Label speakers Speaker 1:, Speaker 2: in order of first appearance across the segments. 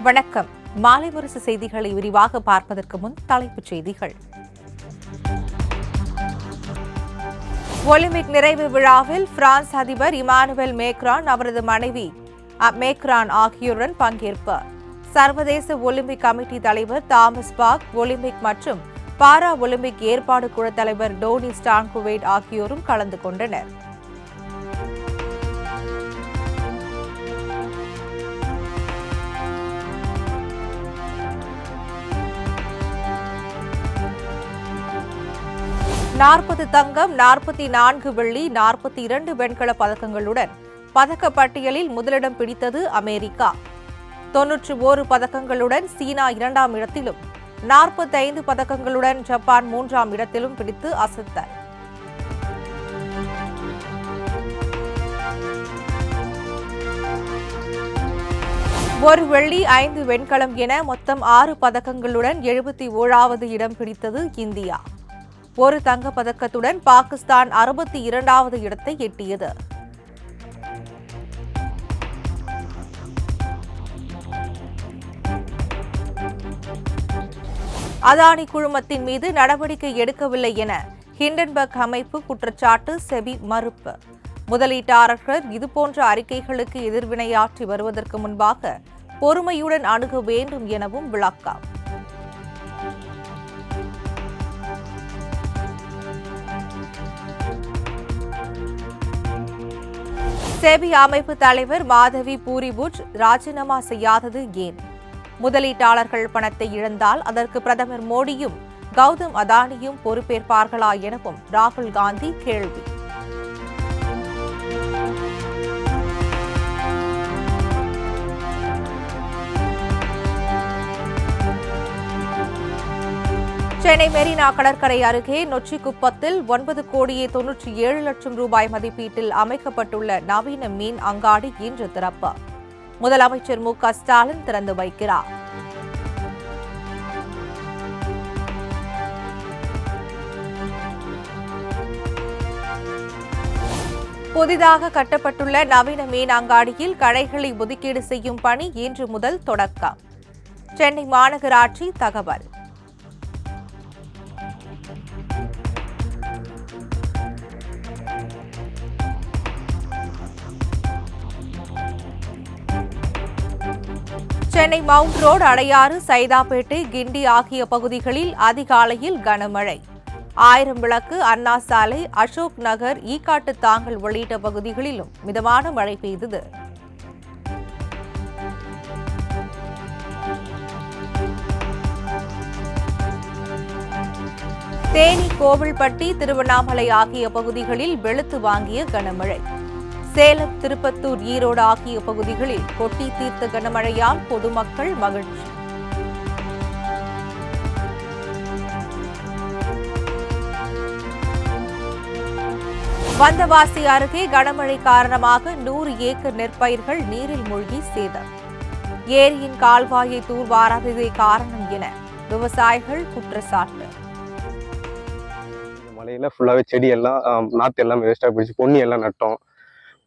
Speaker 1: வணக்கம். மாலை முரசு செய்திகளை விரிவாக பார்ப்பதற்கு முன் தலைப்புச் செய்திகள். ஒலிம்பிக் நிறைவு விழாவில் பிரான்ஸ் அதிபர் இமானுவேல் மேக்ரான், அவரது மனைவி மேக்ரான் ஆகியோருடன் பங்கேற்பு. சர்வதேச ஒலிம்பிக் கமிட்டி தலைவர் தாமஸ் பாக், ஒலிம்பிக் மற்றும் பாரா ஒலிம்பிக் ஏற்பாடு குழு தலைவர் டோனி ஸ்டான்குவேட் ஆகியோரும் கலந்து கொண்டனர். நாற்பது தங்கம், 44 வெள்ளி, 42 வெண்கல பதக்கங்களுடன் பதக்கப்பட்டியலில் முதலிடம் பிடித்தது அமெரிக்கா. 91 பதக்கங்களுடன் சீனா 2ஆம் இடத்திலும், 45 பதக்கங்களுடன் ஜப்பான் 3ஆம் இடத்திலும் பிடித்து அசத்தல். ஒரு வெள்ளி, 5 வெண்கலம் என மொத்தம் 6 பதக்கங்களுடன் 77வது இடம் பிடித்தது இந்தியா. ஒரு தங்கப் பதக்கத்துடன் பாகிஸ்தான் 62வது இடத்தை எட்டியது. அதானி குழுமத்தின் மீது நடவடிக்கை எடுக்கவில்லை என ஹிண்டன்பர்க் அமைப்பு குற்றச்சாட்டு. செபி மறுப்பு. முதலீட்டாளர்கள் இதுபோன்ற அறிக்கைகளுக்கு எதிர்வினையாற்றி வருவதற்கு முன்பாக பொறுமையுடன் அணுக வேண்டும் எனவும் விளக்கம். செபி அமைப்பு தலைவர் மாதவி பூரிபுஜ் ராஜினாமா செய்யாதது ஏன்? முதலீட்டாளர்கள் பணத்தை இழந்தால் அதற்கு பிரதமர் மோடியும் கௌதம் அதானியும் பொறுப்பேற்பார்களா எனவும் ராகுல் காந்தி கேள்வி. சென்னை மெரினா கடற்கரை அருகே நொச்சிக்குப்பத்தில் 9,97,00,000 ரூபாய் மதிப்பீட்டில் அமைக்கப்பட்டுள்ள நவீன மீன் அங்காடி இன்று திறப்பு. முதலமைச்சர் மு.க. ஸ்டாலின் திறந்து வைக்கிறார். புதிதாக கட்டப்பட்டுள்ள நவீன மீன் அங்காடியில் கடைகளை ஒதுக்கீடு செய்யும் பணி இன்று முதல் தொடக்கம். சென்னை மாநகராட்சி தகவல். சென்னை மவுண்ட் ரோடு, அடையாறு, சைதாப்பேட்டை, கிண்டி ஆகிய பகுதிகளில் அதிகாலையில் கனமழை. 1000 விளக்கு, அண்ணா சாலை, அசோக் நகர், ஈக்காட்டு தாங்கல் உள்ளிட்ட பகுதிகளிலும் மிதமான மழை பெய்தது. தேனி, கோவில்பட்டி, திருவண்ணாமலை ஆகிய பகுதிகளில் வெளுத்து வாங்கிய கனமழை. சேலம், திருப்பத்தூர், ஈரோடு ஆகிய பகுதிகளில் கொட்டி தீர்த்த கனமழையால் பொதுமக்கள் மகிழ்ச்சி. வந்தவாசி அருகே கனமழை காரணமாக 100 ஏக்கர் நெற்பயிர்கள் நீரில் மூழ்கி சேதம். ஏரியின் கால்வாயை தூர்வாராததே காரணம் என விவசாயிகள் குற்றச்சாட்டு.
Speaker 2: மழையில ஃபுல்லாவே செடி எல்லாம் நாத்து எல்லாமே வேஸ்டா போயிடுச்சு. பொன்னி எல்லாம் நட்டோம்.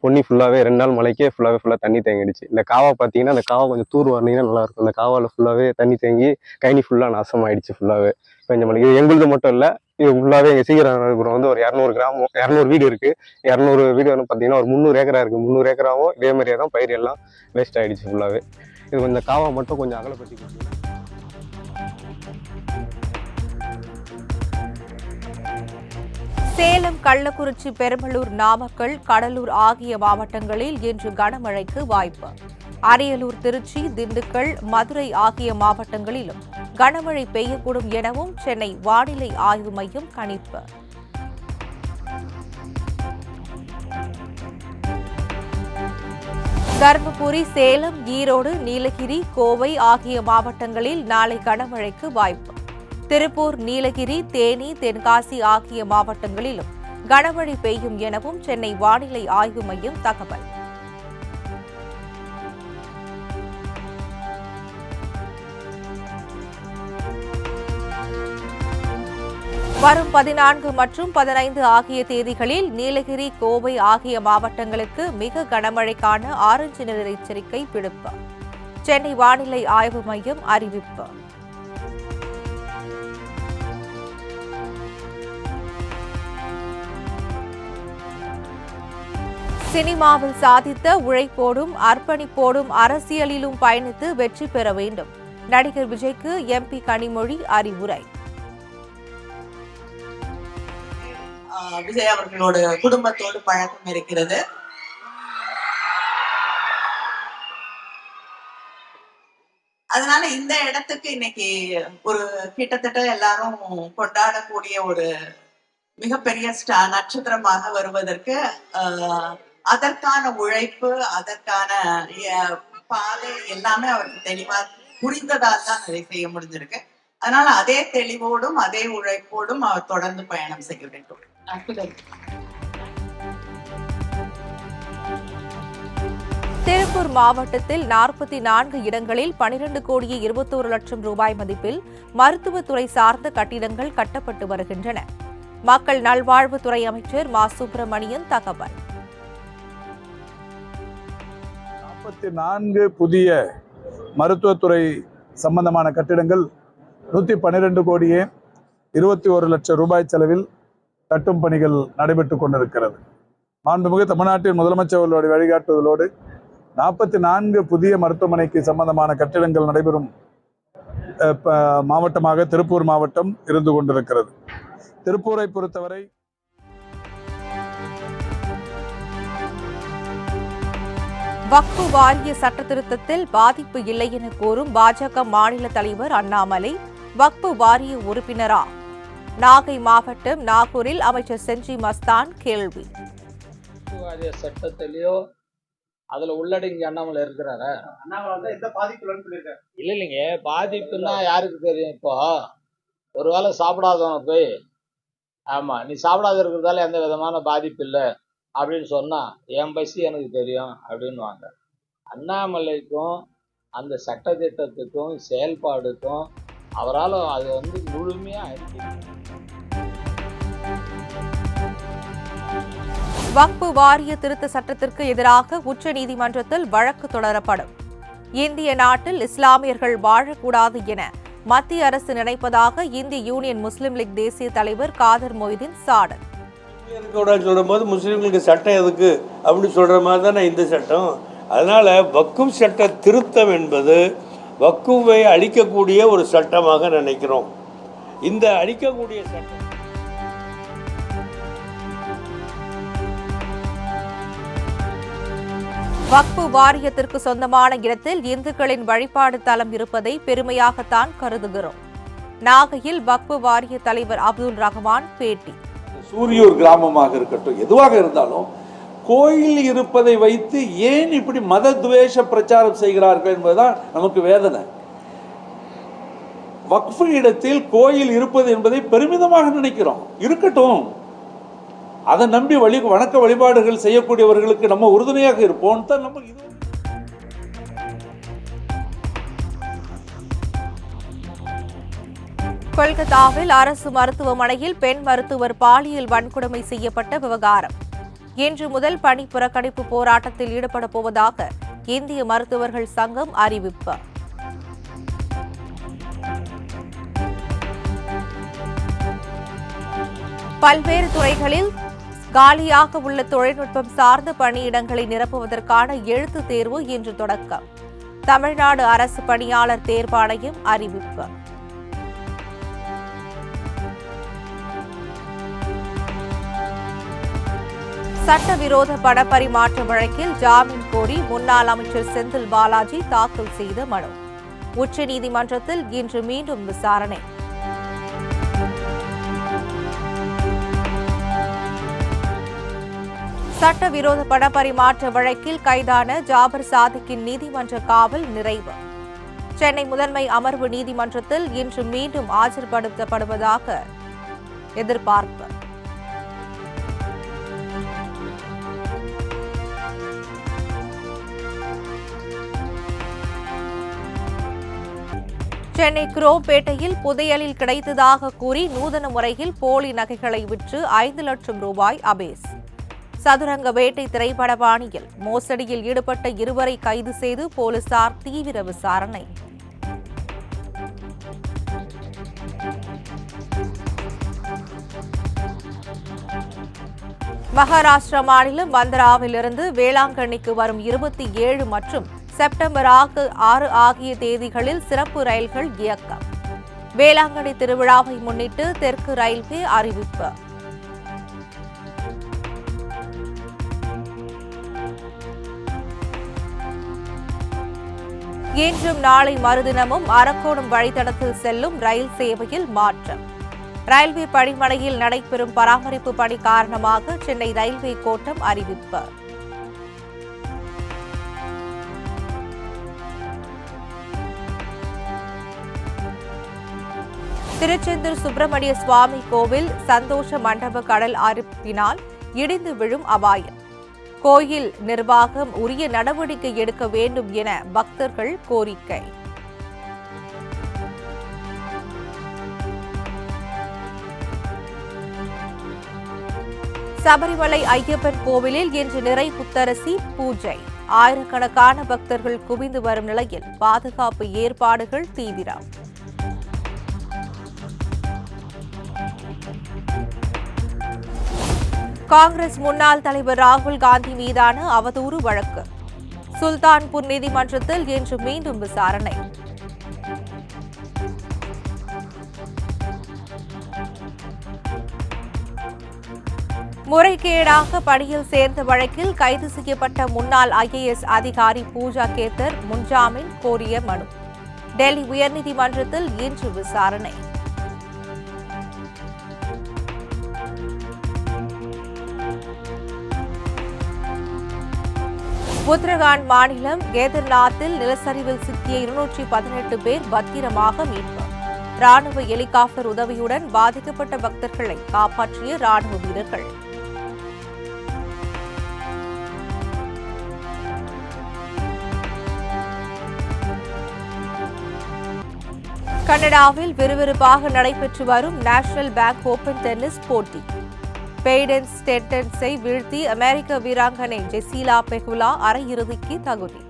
Speaker 2: பொன்னி ஃபுல்லாவே 2 நாள் மழைக்கே ஃபுல்லா தண்ணி தேங்கிடுச்சு. இந்த காவா பார்த்தீங்கன்னா, அந்த காவா கொஞ்சம் தூர் வரீங்கன்னா நல்லா இருக்கும். அந்த காவால ஃபுல்லாவே தண்ணி தேங்கி கைனி ஃபுல்லா நாசமாயிடுச்சு. ஃபுல்லாவே கொஞ்சம் மழை. இது எங்களுது மட்டும் இல்லை, இது ஃபுல்லாவே எங்க சீக்கிரம் வந்து ஒரு 200 கிராமம் 200 வீடு இருக்கு. 200 வீடு வந்து பார்த்தீங்கன்னா ஒரு 300 ஏக்கரா இருக்கு. 300 ஏக்கராவும் இதே மாதிரியே தான் பயிர் எல்லாம் வேஸ்ட் ஆயிடுச்சு ஃபுல்லாவே. இது கொஞ்சம் காவா மட்டும் கொஞ்சம் அகலப்படுத்தி கொடுத்தீங்கன்னா.
Speaker 1: சேலம், கள்ளக்குறிச்சி, பெரம்பலூர், நாமக்கல், கடலூர் ஆகிய மாவட்டங்களில் இன்று கனமழைக்கு வாய்ப்பு. அரியலூர், திருச்சி, திண்டுக்கல், மதுரை ஆகிய மாவட்டங்களிலும் கனமழை பெய்யக்கூடும் எனவும் சென்னை வானிலை ஆய்வு மையம் கணிப்பு. தருமபுரி, சேலம், ஈரோடு, நீலகிரி, கோவை ஆகிய மாவட்டங்களில் நாளை கனமழைக்கு வாய்ப்பு. திருப்பூர், நீலகிரி, தேனி, தென்காசி ஆகிய மாவட்டங்களிலும் கனமழை பெய்யும் எனவும் சென்னை வானிலை ஆய்வு மையம் தகவல். வரும் 14 மற்றும் 15 ஆகிய தேதிகளில் நீலகிரி, கோவை ஆகிய மாவட்டங்களுக்கு மிக கனமழைக்கான ஆரஞ்சு நிற எச்சரிக்கை விடுப்பு. சென்னை வானிலை ஆய்வு மையம் அறிவிப்பு. சினிமாவில் சாதித்த உழைப்போடும் அர்ப்பணிப்போடும் அரசியலிலும் பயணித்து வெற்றி பெற வேண்டும். நடிகர் விஜய்க்கு MP கனிமொழி அறிவுரை.
Speaker 3: விஜய் அவர்களோட குடும்பத்தோடு பழக்கம் இருக்கிறது. அதனால இந்த இடத்துக்கு இன்னைக்கு ஒரு கிட்டத்தட்ட எல்லாரும் கொண்டாடக்கூடிய ஒரு மிகப்பெரிய நட்சத்திரமாக வருவதற்கு அதற்கான உழைப்பு, அதற்கான பாதை எல்லாமே அவருக்கு தெளிவா புரிந்ததால் தான் அதை செய்ய முடிஞ்சிருக்கு. அதனால அதே தெளிவோடும் அதே உழைப்போடும் அவர் தொடர்ந்து பயணம் செய்ய வேண்டும்.
Speaker 1: திருப்பூர் மாவட்டத்தில் 44 இடங்களில் 12 கோடியே 21 லட்சம் ரூபாய் மதிப்பில் மருத்துவத்துறை சார்ந்த கட்டிடங்கள் கட்டப்பட்டு வருகின்றன. மக்கள் நல்வாழ்வுத்துறை அமைச்சர் மா. சுப்பிரமணியன் தகவல்.
Speaker 4: 44 புதிய மருத்துவத்துறை சம்பந்தமான கட்டிடங்கள் 112 கோடியே 21 லட்சம் ரூபாய் செலவில் கட்டும் பணிகள் நடைபெற்றுக் கொண்டிருக்கிறது. மாண்புமிகு தமிழ்நாட்டின் முதலமைச்சர்களுடைய வழிகாட்டுதலோடு 44 புதிய மருத்துவமனைக்கு சம்பந்தமான கட்டிடங்கள் நடைபெறும் மாவட்டமாக திருப்பூர் மாவட்டம் இருந்து கொண்டிருக்கிறது. திருப்பூரை பொறுத்தவரை
Speaker 1: வக்ஃபு வாரிய சட்ட திருத்தத்தில் பாதிப்பு இல்லை என கூறும் பாஜக மாநில தலைவர் அண்ணாமலை வக்ஃபு வாரிய உறுப்பினரா? நாகை மாவட்டம் நாகூரில் அமைச்சர் செஞ்சி மஸ்தான் கேள்வி.
Speaker 5: வாரிய சட்டத்திலேயோ அதுல உள்ளடங்கி அண்ணாமலை இருக்கிறாரா? இல்லைங்க, பாதிப்புன்னா யாருக்கு தெரியும்? இப்போ ஒருவேளை சாப்பிடாதவன போய் ஆமா நீ சாப்பிடாத இருக்கிறதால எந்த விதமான பாதிப்பு இல்லை அப்படின்னு சொன்னா என் பசி எனக்கு தெரியும் அப்படின்வாங்க. அண்ணாமலைக்கும் அந்த சட்ட திட்டத்துக்கும் செயல்பாடுக்கும் அவரால் அது முழுமையா
Speaker 1: வக்ஃபு வாரிய திருத்த சட்டத்திற்கு எதிராக உச்சநீதிமன்றத்தில் வழக்கு தொடரப்படும். இந்திய நாட்டில் இஸ்லாமியர்கள் வாழக்கூடாது என மத்திய அரசு நினைப்பதாக இந்திய யூனியன் முஸ்லிம் லீக் தேசிய தலைவர் காதர் மொய்தீன் சாடல்.
Speaker 6: சொல்லும் போது முஸ்லீம்களுக்கு சட்டம் எதுக்கு அப்படின்னு சொல்ற மாதிரி தானே இந்த சட்டம். அதனால வக்ஃப் சட்ட திருத்தம் என்பது வக்ஃபை அழிக்கக்கூடிய ஒரு சட்டமாக நினைக்கிறோம். இந்த அழிக்கக்கூடிய சட்டம்
Speaker 1: வக்ஃபு வாரியத்திற்கு சொந்தமான இடத்தில் இந்துக்களின் வழிபாடு தலம் இருப்பதை பெருமையாகத்தான் கருதுகிறோம். நாகையில் வக்ஃபு வாரிய தலைவர் அப்துல் ரஹ்மான் பேட்டி.
Speaker 7: சூரியூர் கிராமமாக இருக்கட்டும், எதுவாக இருந்தாலும் கோயில் இருப்பதை வைத்து ஏன் இப்படி மத துவேஷ பிரச்சாரம் செய்கிறார்கள் என்பதுதான் நமக்கு வேதனை. வக்ஃப் இடத்தில் கோயில் இருப்பது என்பதை பெருமிதமாக நினைக்கிறோம். இருக்கட்டும், அதை நம்பி வணக்க வழிபாடுகள் செய்யக்கூடியவர்களுக்கு நம்ம உறுதுணையாக இருப்போம் தான். நம்ம
Speaker 1: கொல்கத்தாவில் அரசு மருத்துவமனையில் பெண் மருத்துவர் பாலியல் வன்கொடுமை செய்யப்பட்ட விவகாரம். இன்று முதல் பணி புறக்கணிப்பு போராட்டத்தில் ஈடுபட போவதாக இந்திய மருத்துவர்கள் சங்கம் அறிவிப்பு. பல்வேறு துறைகளில் காலியாக உள்ள தொழில்நுட்பம் சார்ந்த பணியிடங்களை நிரப்புவதற்கான எழுத்துத் தேர்வு இன்று தொடக்கம். தமிழ்நாடு அரசு பணியாளர் தேர்வாணையம் அறிவிப்பு. சட்டவிரோத பணப்பரிமாற்ற வழக்கில் ஜாமீன் கோரி முன்னாள் அமைச்சர் செந்தில் பாலாஜி தாக்கல் செய்த மனு. உச்சநீதிமன்றத்தில் இன்று மீண்டும் விசாரணை. சட்டவிரோத பணப்பரிமாற்ற வழக்கில் கைதான ஜாபர் சாதிக்கின் நீதிமன்ற காவல் நிறைவு. சென்னை முதன்மை அமர்வு நீதிமன்றத்தில் இன்று மீண்டும் ஆஜர்படுத்தப்படுவதாக எதிர்பார்ப்பு. சென்னை குரோம்பேட்டையில் புதையலில் கிடைத்ததாக கூறி நூதன முறையில் போலி நகைகளை விற்று 5 லட்சம் ரூபாய் அபேஸ். சதுரங்க வேட்டை திரைப்பட பாணியில் மோசடியில் ஈடுபட்ட 2 கைது செய்து போலீசார் தீவிர விசாரணை. மகாராஷ்டிரா மாநிலம் பந்தராவிலிருந்து வேளாங்கண்ணிக்கு வரும் 27 மற்றும் செப்டம்பர் 6 ஆகிய தேதிகளில் சிறப்பு ரயில்கள் இயக்கம். வேளாங்கண்ணி திருவிழாவை முன்னிட்டு தெற்கு ரயில்வே அறிவிப்பு. இன்றும் நாளை மறுதினமும் அரக்கோணம் வழித்தடத்தில் செல்லும் ரயில் சேவையில் மாற்றம். ரயில்வே பணிமனையில் நடைபெறும் பராமரிப்பு பணி காரணமாக சென்னை ரயில்வே கோட்டம் அறிவிப்பு. திருச்செந்தூர் சுப்பிரமணிய சுவாமி கோவில் சந்தோஷ மண்டப கடல் அரிப்பினால் இடிந்து விழும் அபாயம். கோயில் நிர்வாகம் உரிய நடவடிக்கை எடுக்க வேண்டும் என பக்தர்கள் கோரிக்கை. சபரிமலை ஐயப்பன் கோவிலில் இன்று நிறை புத்தரசி பூஜை. ஆயிரக்கணக்கான பக்தர்கள் குவிந்து வரும் நிலையில் பாதுகாப்பு ஏற்பாடுகள் தீவிரம். காங்கிரஸ் முன்னாள் தலைவர் ராகுல் காந்தி மீதான அவதூறு வழக்கு. சுல்தான்பூர் நீதிமன்றத்தில் இன்று மீண்டும் விசாரணை. முறைகேடாக பணியில் சேர்ந்த வழக்கில் கைது செய்யப்பட்ட முன்னாள் IAS அதிகாரி பூஜா கேத்தர் முன்ஜாமீன் கோரிய மனு. டெல்லி உயர்நீதிமன்றத்தில் இன்று விசாரணை. உத்தரகாண்ட் மாநிலம் கேதர்நாத்தில் நிலச்சரிவில் சிக்கிய 218 பேர் பத்திரமாக மீட்பு. ராணுவ ஹெலிகாப்டர் உதவியுடன் பாதிக்கப்பட்ட பக்தர்களை காப்பாற்றிய ராணுவ வீரர்கள். கனடாவில் விறுவிறுப்பாக நடைபெற்று வரும் நேஷனல் பேங்க் ஓபன் டென்னிஸ் போட்டி. பெய்டென்ஸ் ஸ்டேட்டன்ஸை வீழ்த்தி அமெரிக்க வீராங்கனை ஜெசீலா பெகுலா அரையிறுதிக்கு தகுதி.